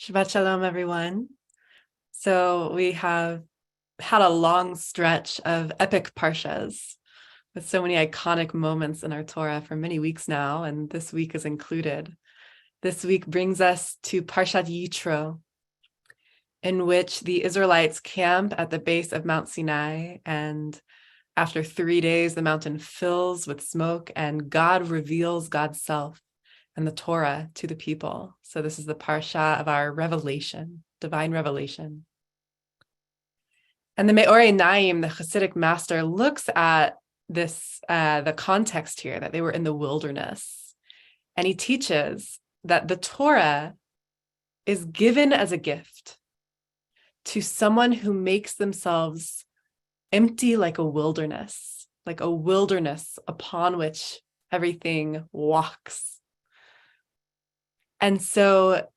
Shabbat Shalom, everyone. So we have had a long stretch of epic parshas with so many iconic moments in our Torah for many weeks now, and this week is included. This week brings us to Parshat Yitro, in which the Israelites camp at the base of Mount Sinai, and after 3 days, the mountain fills with smoke, and God reveals God's self and the Torah to the people. So this is the parsha of our revelation, divine revelation. And the Me'orei Naim, the Hasidic master, looks at this, the context here, that they were in the wilderness. And he teaches that the Torah is given as a gift to someone who makes themselves empty like a wilderness upon which everything walks. And so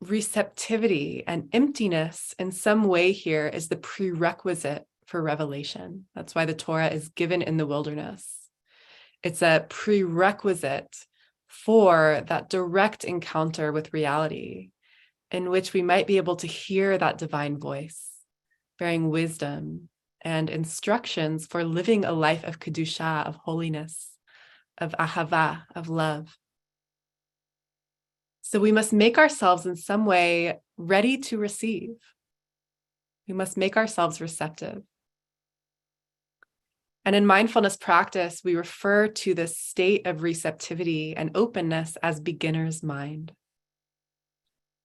receptivity and emptiness in some way here is the prerequisite for revelation. That's why the Torah is given in the wilderness. It's a prerequisite for that direct encounter with reality, in which we might be able to hear that divine voice, bearing wisdom and instructions for living a life of kedusha, of holiness, of ahava, of love. So we must make ourselves in some way ready to receive. We must make ourselves receptive. And in mindfulness practice, we refer to this state of receptivity and openness as beginner's mind.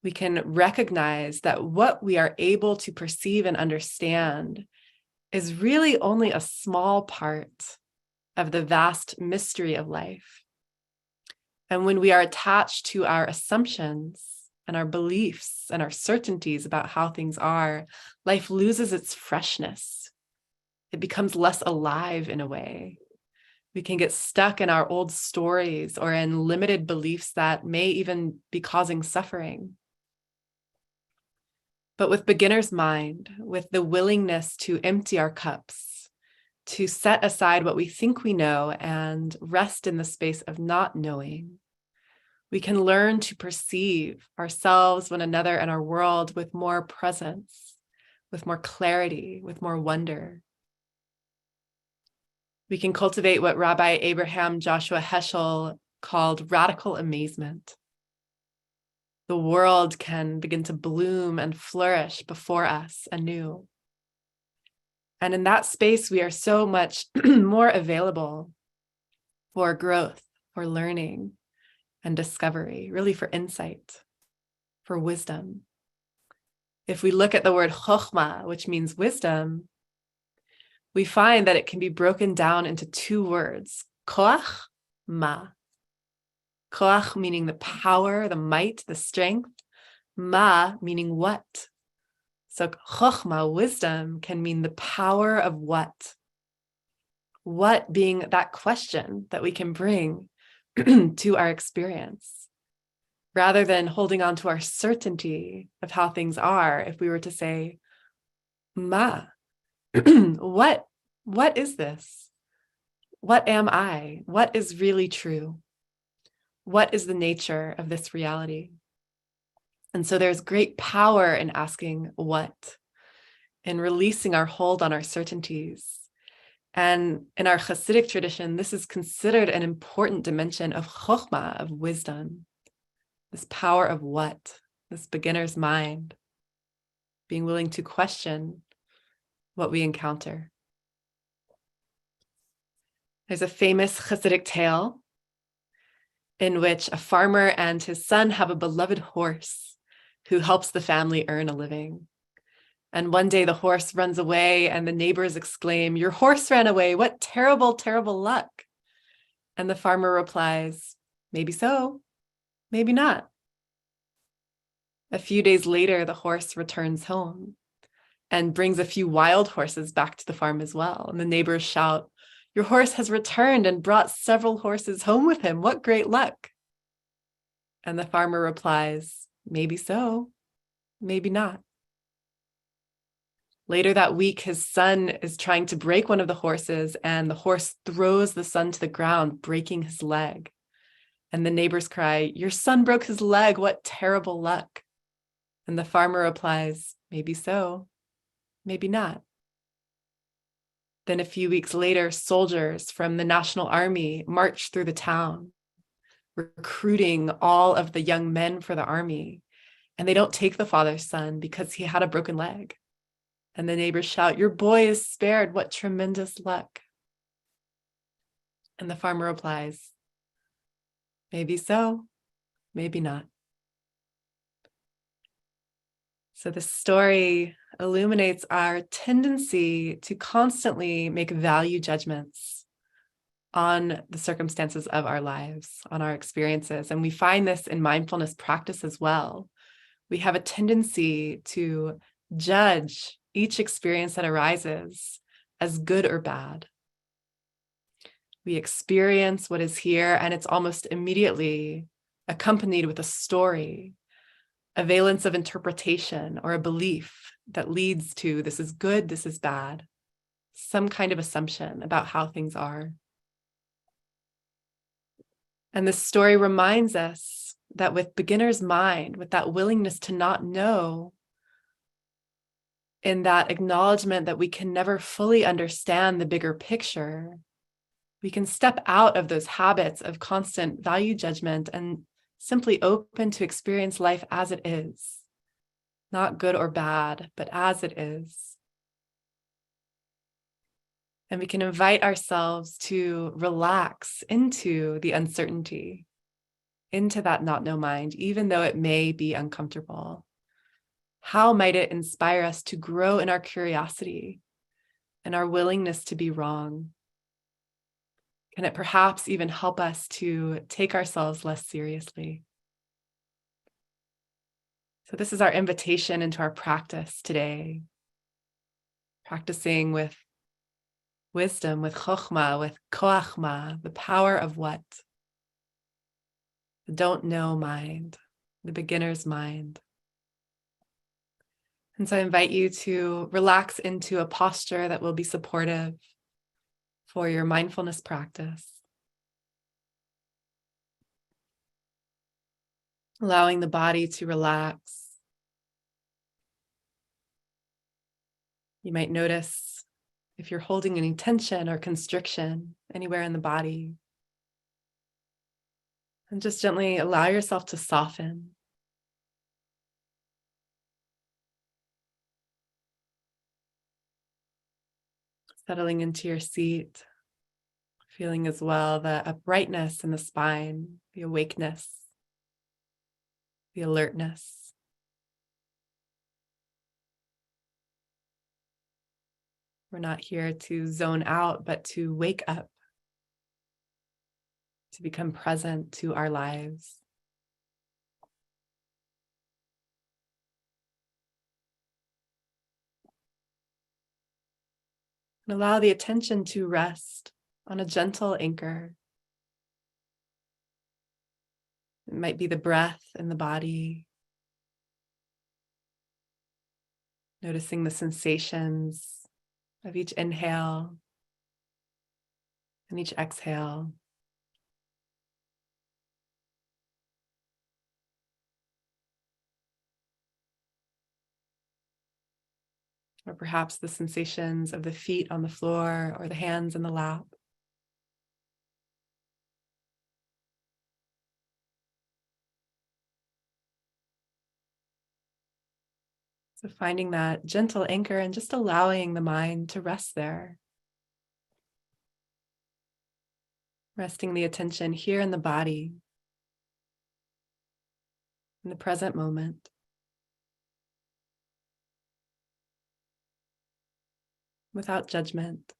We can recognize that what we are able to perceive and understand is really only a small part of the vast mystery of life. And when we are attached to our assumptions and our beliefs and our certainties about how things are, life loses its freshness. It becomes less alive in a way. We can get stuck in our old stories or in limited beliefs that may even be causing suffering. But with beginner's mind, with the willingness to empty our cups, to set aside what we think we know and rest in the space of not knowing, we can learn to perceive ourselves, one another, and our world with more presence, with more clarity, with more wonder. We can cultivate what Rabbi Abraham Joshua Heschel called radical amazement. The world can begin to bloom and flourish before us anew. And in that space, we are so much more available for growth, for learning and discovery, really for insight, for wisdom. If we look at the word chokhmah, which means wisdom, we find that it can be broken down into two words, koach, ma. Koach meaning the power, the might, the strength, ma meaning what. So chokhmah, wisdom, can mean the power of what. What being that question that we can bring to our experience, rather than holding on to our certainty of how things are. If we were to say, ma, what is this? What am I? What is really true? What is the nature of this reality? And so there's great power in asking what, in releasing our hold on our certainties. And in our Hasidic tradition, this is considered an important dimension of chokhmah, of wisdom, this power of what, this beginner's mind, being willing to question what we encounter. There's a famous Hasidic tale in which a farmer and his son have a beloved horse who helps the family earn a living. And one day the horse runs away and the neighbors exclaim, "Your horse ran away. What terrible, terrible luck." And the farmer replies, "Maybe so, maybe not." A few days later, the horse returns home and brings a few wild horses back to the farm as well. And the neighbors shout, "Your horse has returned and brought several horses home with him. What great luck." And the farmer replies, "Maybe so, maybe not." Later that week, his son is trying to break one of the horses, and the horse throws the son to the ground, breaking his leg. And the neighbors cry, "Your son broke his leg. What terrible luck." And the farmer replies, "Maybe so, maybe not." Then a few weeks later, soldiers from the National Army march through the town, recruiting all of the young men for the army. And they don't take the father's son because he had a broken leg. And the neighbors shout, "Your boy is spared. What tremendous luck." And the farmer replies, "Maybe so, maybe not." So the story illuminates our tendency to constantly make value judgments on the circumstances of our lives, on our experiences. And we find this in mindfulness practice as well. We have a tendency to judge each experience that arises as good or bad. We experience what is here, and it's almost immediately accompanied with a story, a valence of interpretation, or a belief that leads to this is good, this is bad, some kind of assumption about how things are. And this story reminds us that with beginner's mind, with that willingness to not know, in that acknowledgement that we can never fully understand the bigger picture, we can step out of those habits of constant value judgment and simply open to experience life as it is, not good or bad, but as it is. And we can invite ourselves to relax into the uncertainty, into that not know mind, even though it may be uncomfortable. How might it inspire us to grow in our curiosity and our willingness to be wrong? Can it perhaps even help us to take ourselves less seriously? So this is our invitation into our practice today. Practicing with wisdom, with chokhmah, with koachmah, the power of what? The don't know mind, the beginner's mind. And so I invite you to relax into a posture that will be supportive for your mindfulness practice. Allowing the body to relax. You might notice if you're holding any tension or constriction anywhere in the body. And just gently allow yourself to soften. Settling into your seat, feeling as well the uprightness in the spine, the awakeness, the alertness. We're not here to zone out, but to wake up, to become present to our lives. And allow the attention to rest on a gentle anchor. It might be the breath in the body, noticing the sensations of each inhale and each exhale. Or perhaps the sensations of the feet on the floor or the hands in the lap. So finding that gentle anchor and just allowing the mind to rest there. Resting the attention here in the body, in the present moment. Without judgment.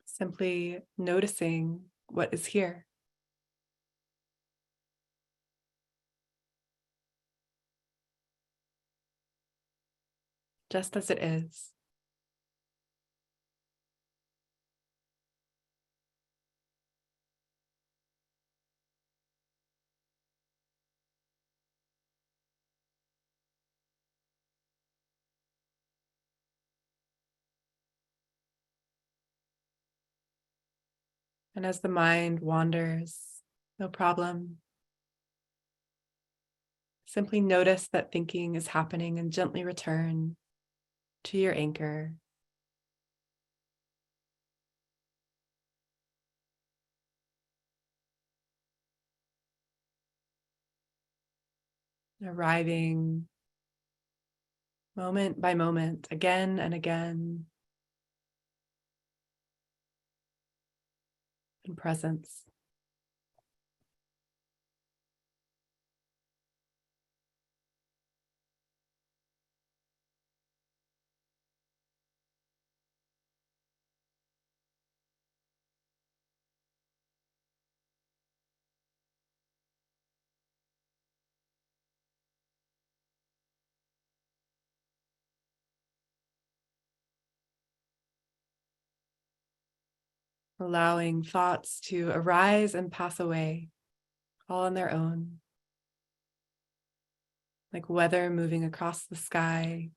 Simply noticing what is here. Just as it is. And as the mind wanders, no problem. Simply notice that thinking is happening and gently return to your anchor. Arriving moment by moment, again and again, in presence. Allowing thoughts to arise and pass away, all on their own, like weather moving across the sky.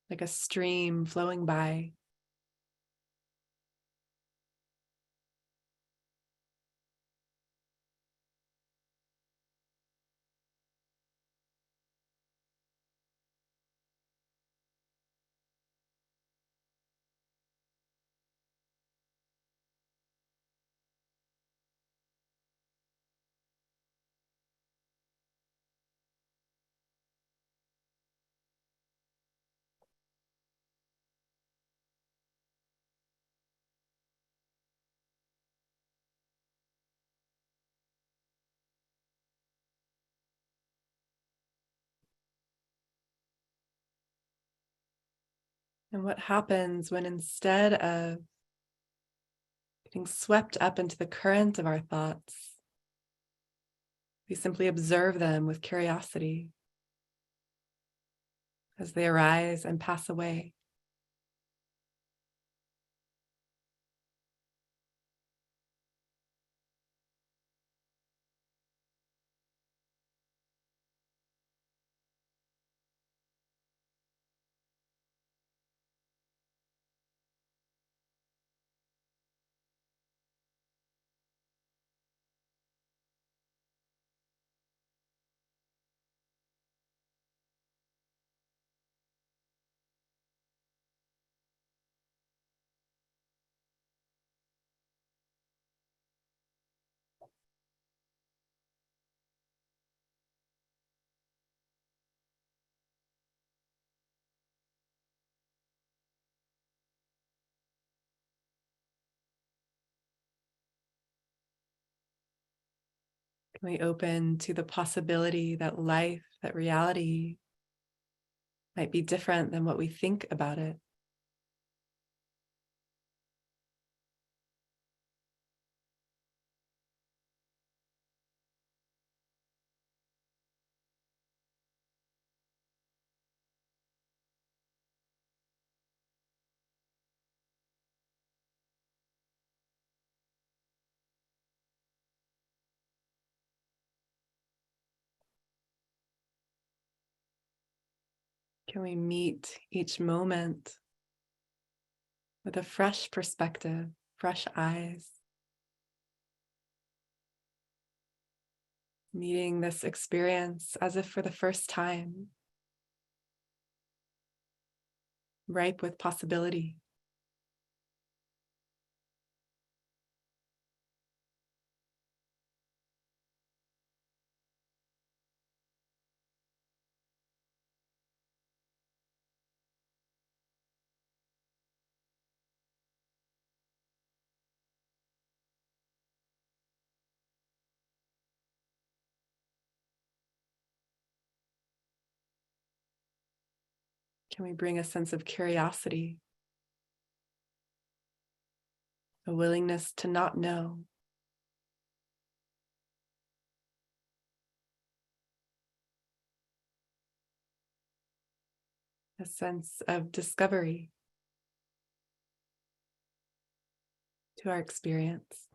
Like a stream flowing by. And what happens when instead of getting swept up into the current of our thoughts, we simply observe them with curiosity as they arise and pass away. Can we open to the possibility that life, that reality might be different than what we think about it? Can we meet each moment with a fresh perspective, fresh eyes, meeting this experience as if for the first time, ripe with possibility? Can we bring a sense of curiosity, a willingness to not know, a sense of discovery to our experience?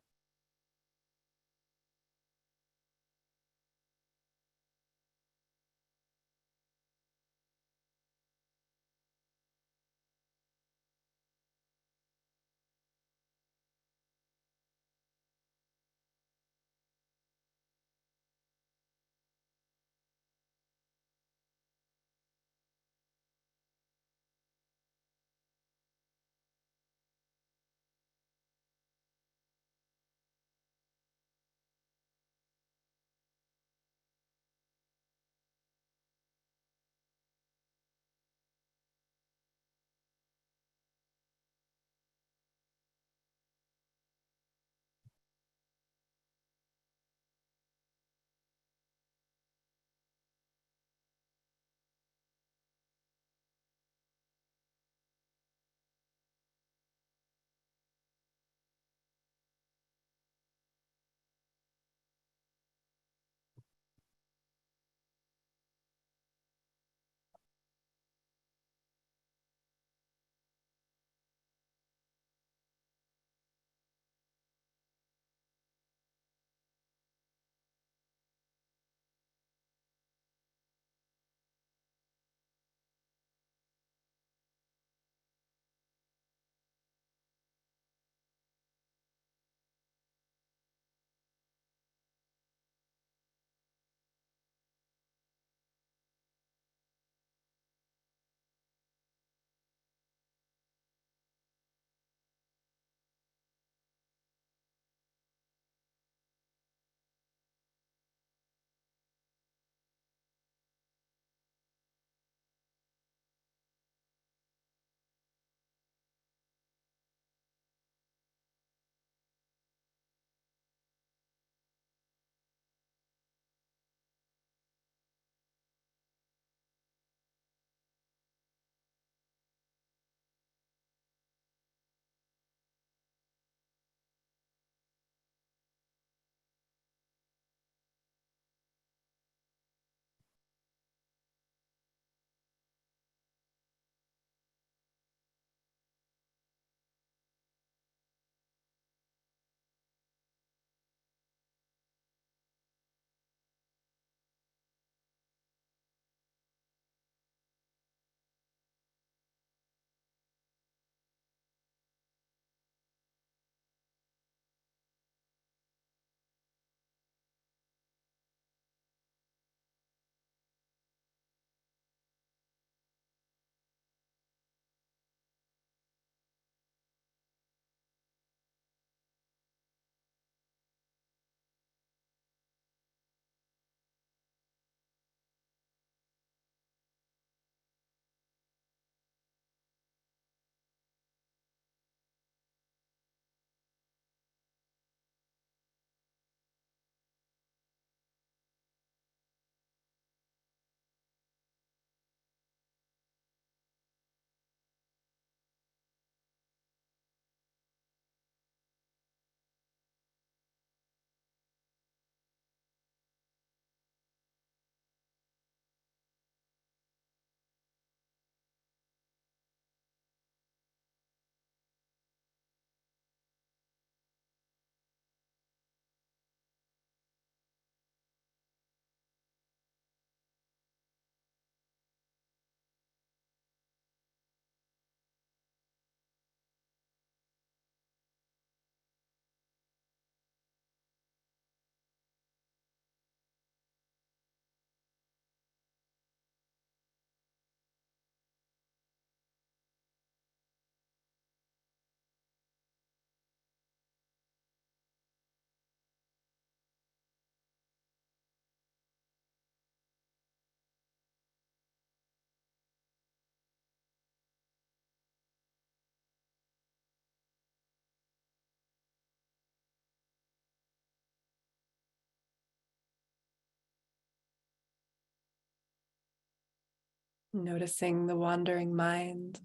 Noticing the wandering mind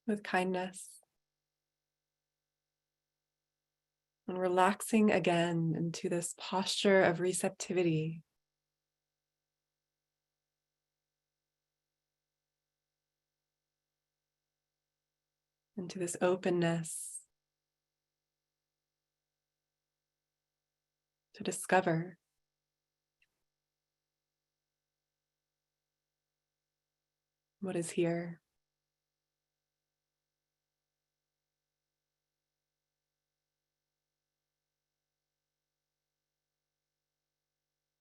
with kindness and relaxing again into this posture of receptivity. Into this openness to discover what is here.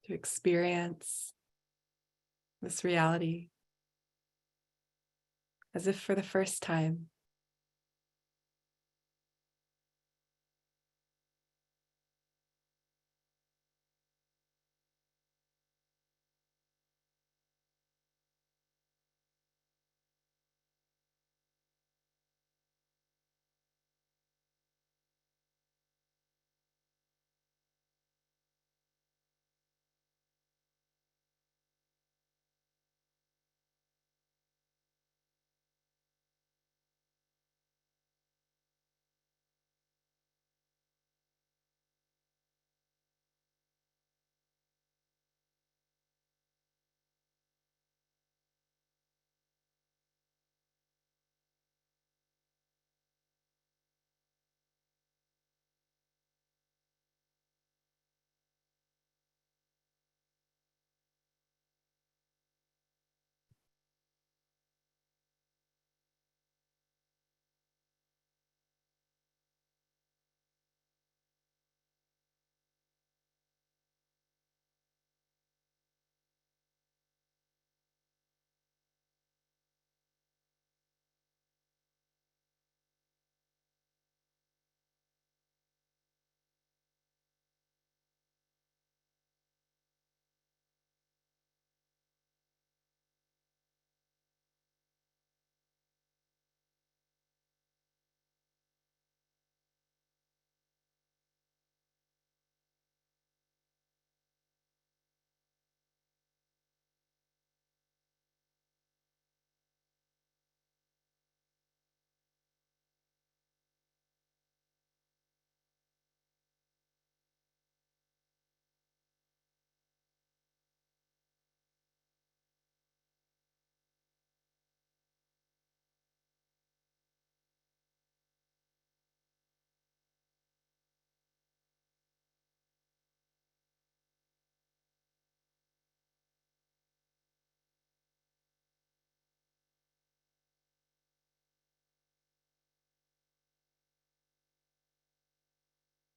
To experience this reality as if for the first time.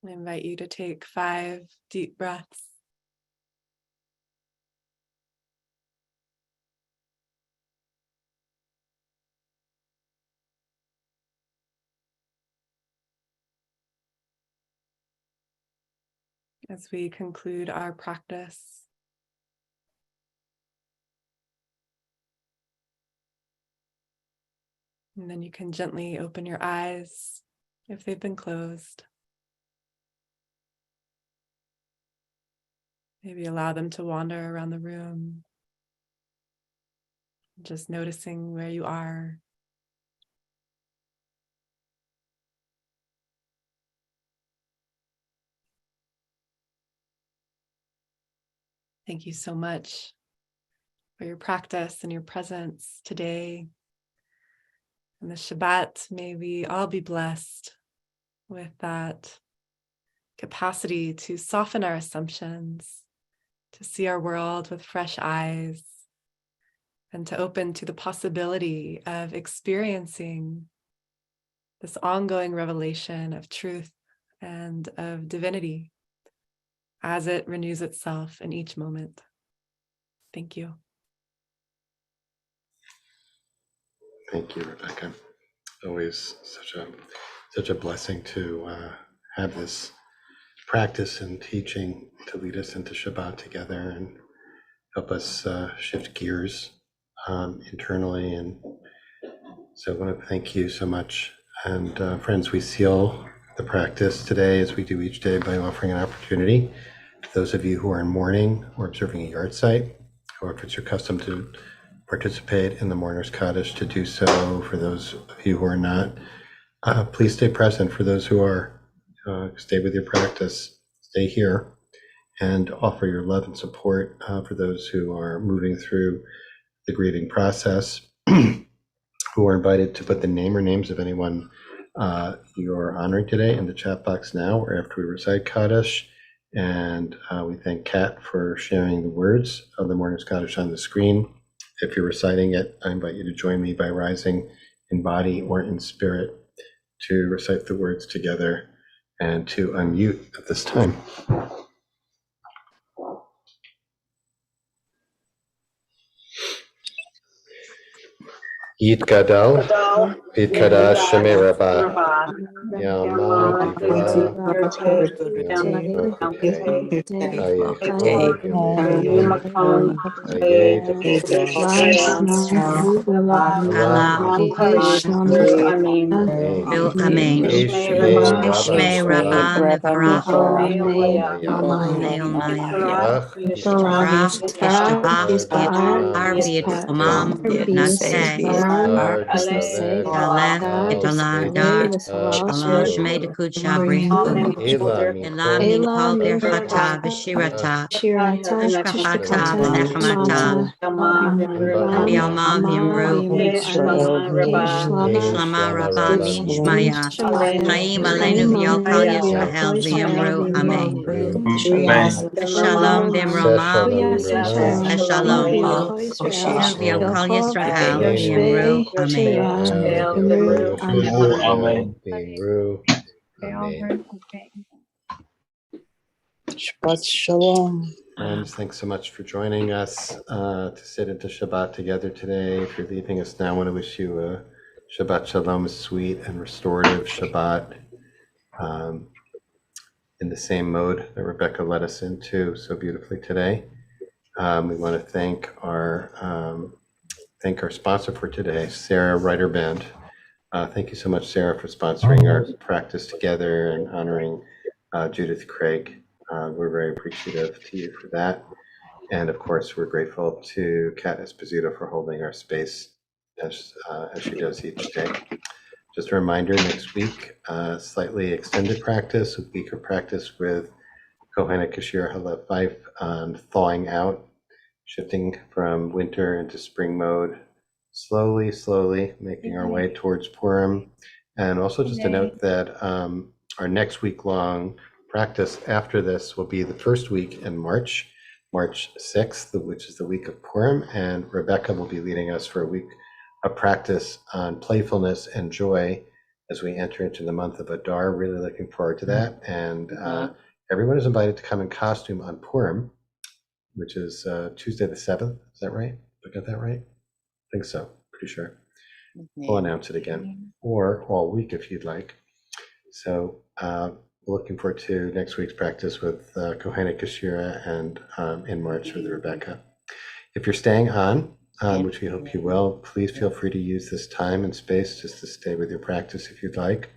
I invite you to take 5 deep breaths. As we conclude our practice. And then you can gently open your eyes if they've been closed. Maybe allow them to wander around the room, just noticing where you are. Thank you so much for your practice and your presence today. And the Shabbat, may we all be blessed with that capacity to soften our assumptions, to see our world with fresh eyes, and to open to the possibility of experiencing this ongoing revelation of truth and of divinity as it renews itself in each moment. Thank you. Thank you, Rebecca. Always such a blessing to have this practice and teaching to lead us into Shabbat together and help us shift gears internally. And so I want to thank you so much. And friends, we seal the practice today, as we do each day, by offering an opportunity to those of you who are in mourning or observing a yard site, or if it's your custom to participate in the Mourner's Cottage, to do so. For those of you who are not, please stay present. For those who are, stay with your practice, stay here, and offer your love and support for those who are moving through the grieving process, who are invited to put the name or names of anyone you're honoring today in the chat box now or after we recite Kaddish. And we thank Kat for sharing the words of the Mourner's Kaddish on the screen. If you're reciting it, I invite you to join me by rising in body or in spirit to recite the words together and to unmute at this time. Yitgadal, Yitkadash Shemei Rabbah, Yama Divra, Yom Bachute, Kayechol, Yom Allah Amen. Ishmei Rabba Nevarach Neilmaya Rach Ishtabach Arvid Omam Natseh Daleth Italadad Shalom Shmei Dekud Shabrichu Elam Min Kol Birchata V'Shirata Ashkachata V'Nechemata Bialma V'Yamru Shlama Rabba Mishmaya Chaim Aleinu V'Yal Kal Yisrael V'Yamru Amen. Shalom V'Mroma Shalom V'Yal Kal Yisrael V'Yamru Amen. Amen. Shabbat Shalom. Friends, thanks so much for joining us to sit into Shabbat together today. If you're leaving us now, I want to wish you a Shabbat Shalom, a sweet and restorative Shabbat in the same mode that Rebecca led us into so beautifully today. We want to thank our sponsor for today, Sarah Writer Band. Thank you so much, Sarah, for sponsoring our practice together and honoring Judith Craig. We're very appreciative to you for that. And of course, we're grateful to Kat Esposito for holding our space as she does each day. Just a reminder, next week, slightly extended practice, a week of practice with Kohenet Kashir Halef Fife on thawing out, shifting from winter into spring mode, slowly making our way towards Purim. And also just to note that our next week-long practice after this will be the first week in March 6th, which is the week of Purim, and Rebecca will be leading us for a week of practice on playfulness and joy as we enter into the month of Adar. Really looking forward to that. And everyone is invited to come in costume on Purim, which is Tuesday the 7th. Is that right? Did I get that right? I think so, pretty sure. We'll announce it again, or all week if you'd like. So looking forward to next week's practice with Kohenet Kashira and in March with Rebecca. If you're staying on, which we hope you will, please feel free to use this time and space just to stay with your practice if you'd like.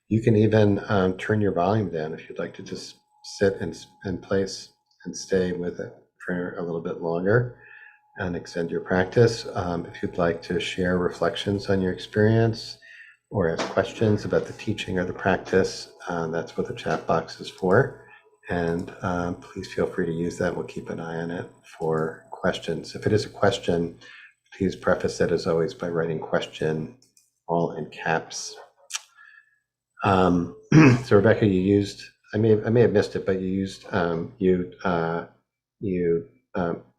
You can even turn your volume down if you'd like to just sit in place and stay with it for a little bit longer and extend your practice. If you'd like to share reflections on your experience or ask questions about the teaching or the practice, that's what the chat box is for. And please feel free to use that. We'll keep an eye on it for questions. If it is a question, please preface it as always by writing question all in caps. So Rebecca, you used, I may have missed it, but you used, you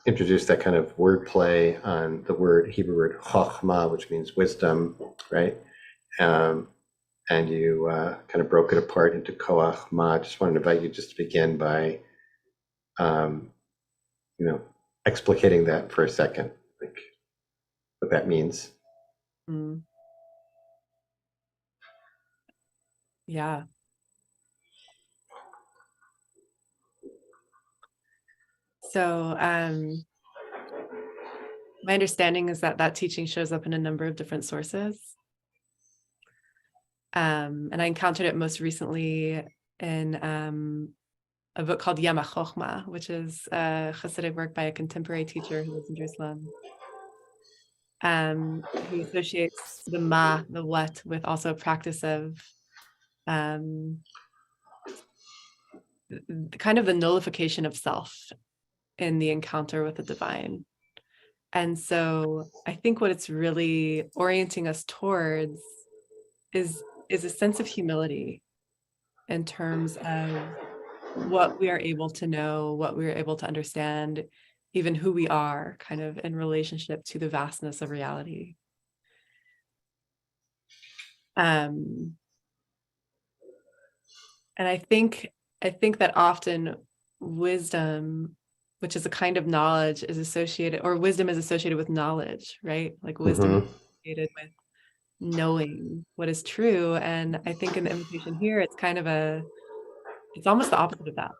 introduced that kind of wordplay on the Hebrew word chokhmah, which means wisdom, right? And you kind of broke it apart into koach ma. I just wanted to invite you just to begin by, explicating that for a second, like what that means. Yeah. So my understanding is that teaching shows up in a number of different sources. And I encountered it most recently in a book called Yama Chochma, which is a Hasidic work by a contemporary teacher who lives in Jerusalem, who associates the what, with also a practice of kind of the nullification of self in the encounter with the divine. And so I think what it's really orienting us towards is a sense of humility in terms of what we are able to know, what we are able to understand, even who we are, kind of in relationship to the vastness of reality. And I think that often wisdom, which is a kind of knowledge, is associated, or wisdom is associated with knowledge, right? Like wisdom is associated with knowing what is true. And I think in the invitation here, it's kind of it's almost the opposite of that.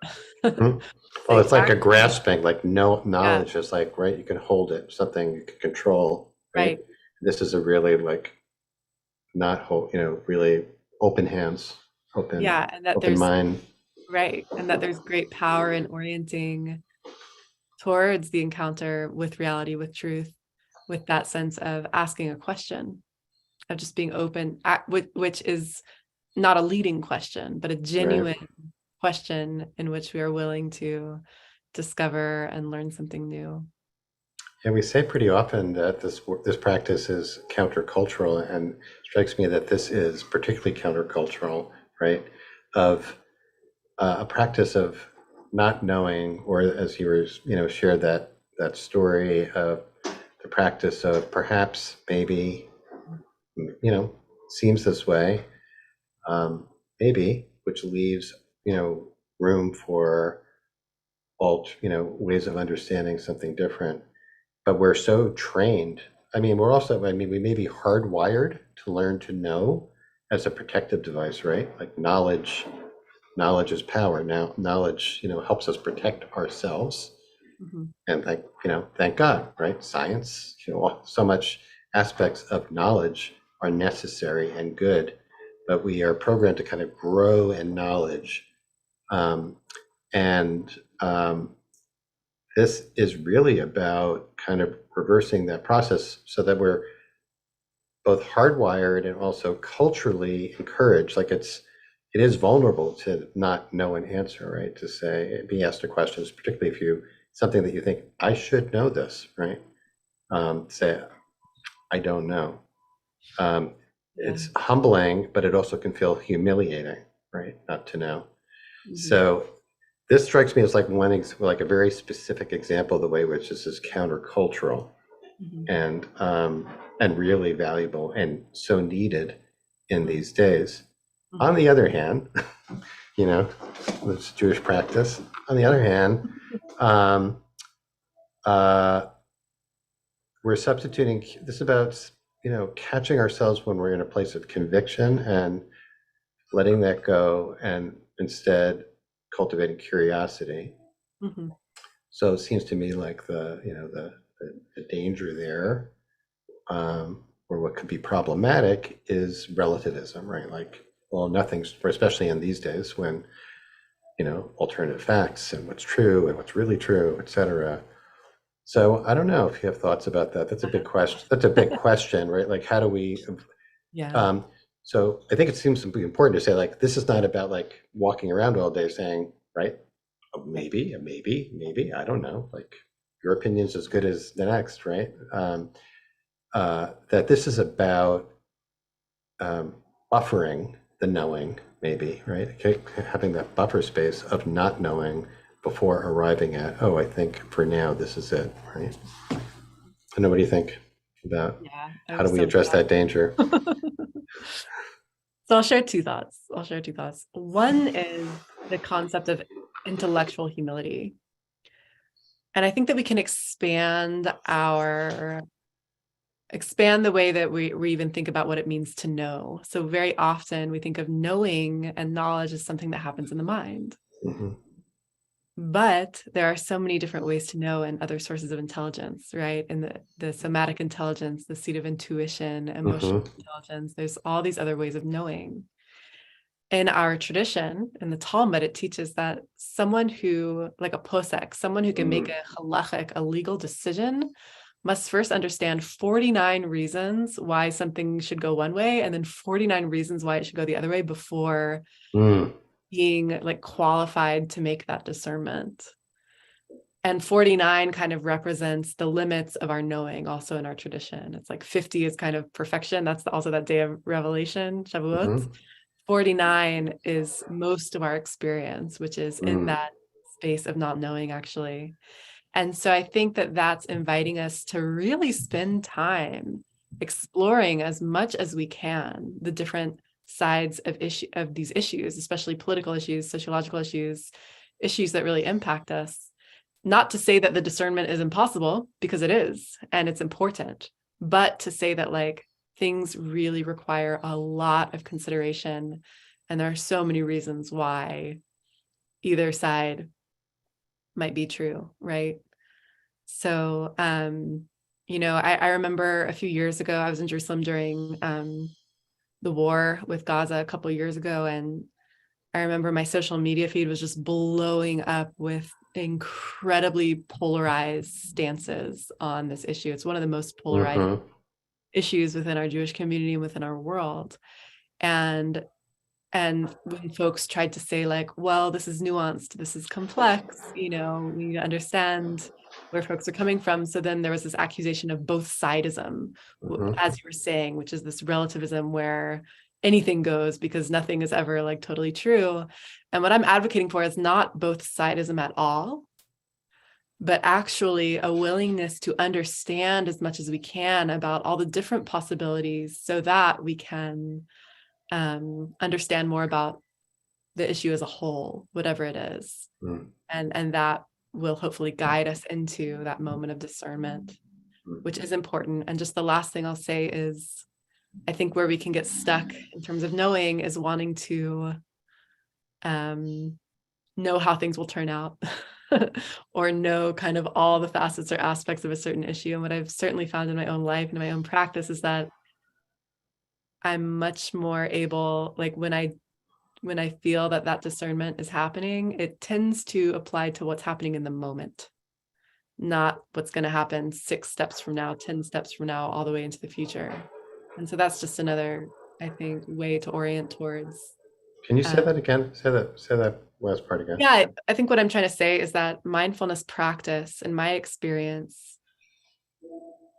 Well, it's like a actually, grasping, like no knowledge is like, right, you can hold it, something you can control, right? This is a really like not hold, really open hands, open, and that open there's mind. Right. And that there's great power in orienting towards the encounter with reality, with truth, with that sense of asking a question, of just being open, which is not a leading question, but a genuine question in which we are willing to discover and learn something new. And we say pretty often that this practice is countercultural, and it strikes me that this is particularly countercultural, right? Of a practice of not knowing, or as you were, shared that story of the practice of perhaps, maybe, seems this way, maybe, which leaves, room for ways of understanding something different. But we're so trained. We may be hardwired to learn to know as a protective device, right? Like knowledge is power. Now, knowledge, helps us protect ourselves. And thank God, right? Science, so much aspects of knowledge are necessary and good, but we are programmed to kind of grow in knowledge. This is really about kind of reversing that process so that we're both hardwired and also culturally encouraged. Like it is vulnerable to not know an answer, right? To be asked a question, particularly if something that you think, I should know this, right? Say, I don't know. It's humbling, but it also can feel humiliating, right? Not to know. So this strikes me as like a very specific example of the way in which this is countercultural and really valuable and so needed in these days. On the other hand, it's Jewish practice. On the other hand, we're substituting this about, catching ourselves when we're in a place of conviction and letting that go, and instead cultivating curiosity. So it seems to me like the danger there, or what could be problematic, is relativism, right? Like, well, nothing's, especially in these days when alternative facts and what's true and what's really true, etc. So I don't know if you have thoughts about that. That's a big question. Right? Like, how do we? So I think it seems to be important to say, like, this is not about like walking around all day saying, right, oh, maybe, I don't know. Like, your opinion's as good as the next, right? That this is about buffering the knowing, maybe, right? Having that buffer space of not knowing before arriving at, oh, I think for now this is it, right? I know, what do you think about how do we address that danger? So I'll share two thoughts. One is the concept of intellectual humility. And I think that we can expand the way that we even think about what it means to know. So very often we think of knowing and knowledge as something that happens in the mind. But there are so many different ways to know and other sources of intelligence, right? And the somatic intelligence, the seat of intuition, emotional intelligence, there's all these other ways of knowing. in our tradition, in the Talmud, it teaches that someone who, like a posek, someone who can make a halachic, a legal decision, must first understand 49 reasons why something should go one way, and then 49 reasons why it should go the other way before being like qualified to make that discernment. And 49 kind of represents the limits of our knowing also in our tradition. It's like 50 is kind of perfection. That's also that day of revelation, Shavuot. 49 is most of our experience, which is in that space of not knowing, actually. And so I think that that's inviting us to really spend time exploring as much as we can the different sides of these issues, especially political issues, sociological issues, issues that really impact us. Not to say that the discernment is impossible, because it is, and it's important, but to say that like things really require a lot of consideration. And there are so many reasons why either side might be true, right? So, I remember a few years ago, I was in Jerusalem during the war with Gaza a couple of years ago, and I remember my social media feed was just blowing up with incredibly polarized stances on this issue. It's one of the most polarized issues within our Jewish community and within our world. And when folks tried to say like, well, this is nuanced, this is complex, we need to understand where folks are coming from. So then there was this accusation of both sidism, as you were saying, which is this relativism where anything goes because nothing is ever like totally true. And what I'm advocating for is not both sidism at all, but actually a willingness to understand as much as we can about all the different possibilities so that we can understand more about the issue as a whole, whatever it is. And that will hopefully guide us into that moment of discernment, which is important. And just the last thing I'll say is, I think where we can get stuck in terms of knowing is wanting to know how things will turn out or know kind of all the facets or aspects of a certain issue. And what I've certainly found in my own life and in my own practice is that I'm much more able, like when I feel that discernment is happening, it tends to apply to what's happening in the moment, not what's going to happen 6 steps from now, 10 steps from now, all the way into the future. And so that's just another, I think, way to orient towards. Can you say that again? Say that last part again. Yeah, I think what I'm trying to say is that mindfulness practice, in my experience,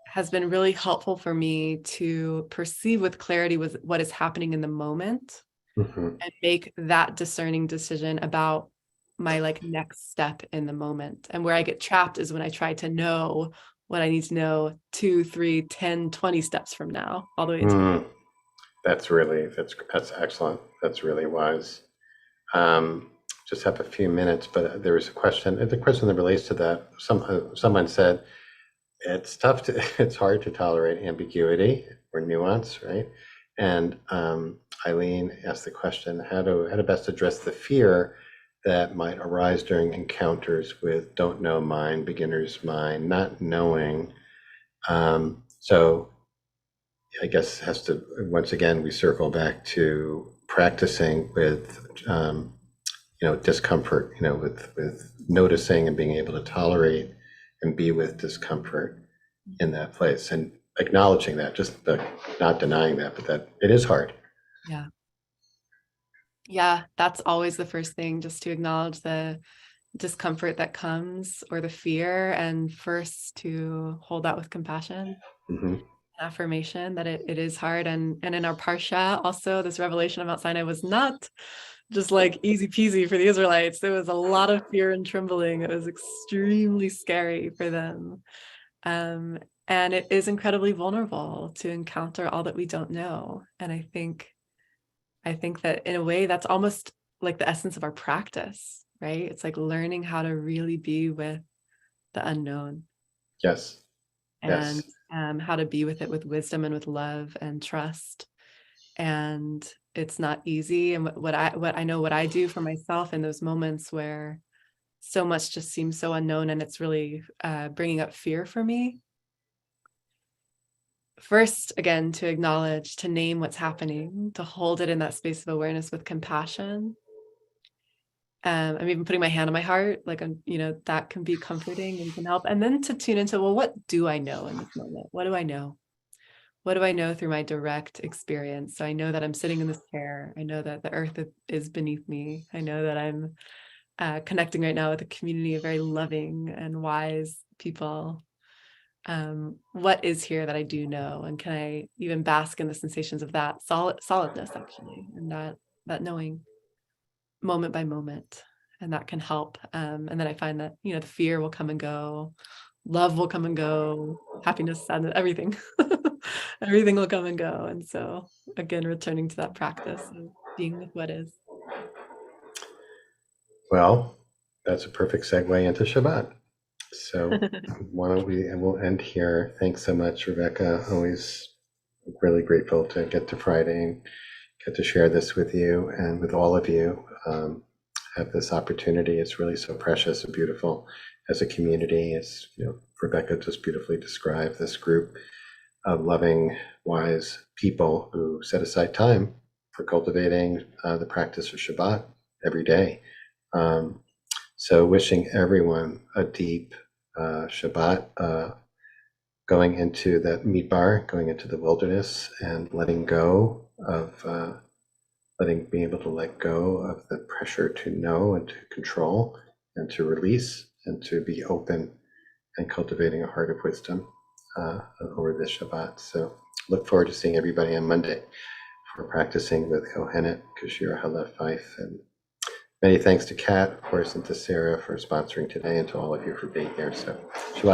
has been really helpful for me to perceive with clarity with what is happening in the moment and make that discerning decision about my like next step in the moment. And where I get trapped is when I try to know what I need to know 2, 3, 10, 20 steps from now, all the way into That's excellent. That's really wise. Just have a few minutes, but there was a question. The question that relates to that, someone said, it's hard to tolerate ambiguity or nuance, right? And Eileen asked the question, how to best address the fear that might arise during encounters with don't know mind, beginner's mind, not knowing. So I guess has to, once again, we circle back to practicing with, discomfort, with noticing and being able to tolerate and be with discomfort in that place and acknowledging that, just not denying that, but that it is hard. Yeah, that's always the first thing, just to acknowledge the discomfort that comes or the fear, and first to hold that with compassion, affirmation that it is hard. And in our Parsha, also, this revelation of Mount Sinai was not just like easy peasy for the Israelites. There was a lot of fear and trembling. It was extremely scary for them. And it is incredibly vulnerable to encounter all that we don't know. And I think that in a way that's almost like the essence of our practice, right? It's like learning how to really be with the unknown. Yes. And how to be with it with wisdom and with love and trust. And it's not easy. And what I do for myself in those moments where so much just seems so unknown and it's really bringing up fear for me, first, again, to acknowledge, to name what's happening, to hold it in that space of awareness with compassion. I'm even putting my hand on my heart, like, that can be comforting and can help. And then to tune into, well, what do I know in this moment? What do I know? What do I know through my direct experience? So I know that I'm sitting in this chair. I know that the earth is beneath me. I know that I'm connecting right now with a community of very loving and wise people. What is here that I do know? And can I even bask in the sensations of that solidness, actually, and that knowing moment by moment? And that can help. And then I find that, the fear will come and go, love will come and go, happiness, sadness, everything. Everything will come and go. And so, again, returning to that practice of being with what is. Well, that's a perfect segue into Shabbat. So why don't we'll end here. Thanks so much, Rebecca. Always really grateful to get to Friday and get to share this with you and with all of you. Have this opportunity. It's really so precious and beautiful as a community. As Rebecca just beautifully described, this group of loving, wise people who set aside time for cultivating the practice of Shabbat every day. So wishing everyone a deep Shabbat, going into that midbar, going into the wilderness, and letting go of, being able to let go of the pressure to know and to control and to release and to be open and cultivating a heart of wisdom over this Shabbat. So look forward to seeing everybody on Monday for practicing with Kohenet, Kashira Halef Fife, and many thanks to Kat, of course, and to Sarah for sponsoring today, and to all of you for being here. So Shabbat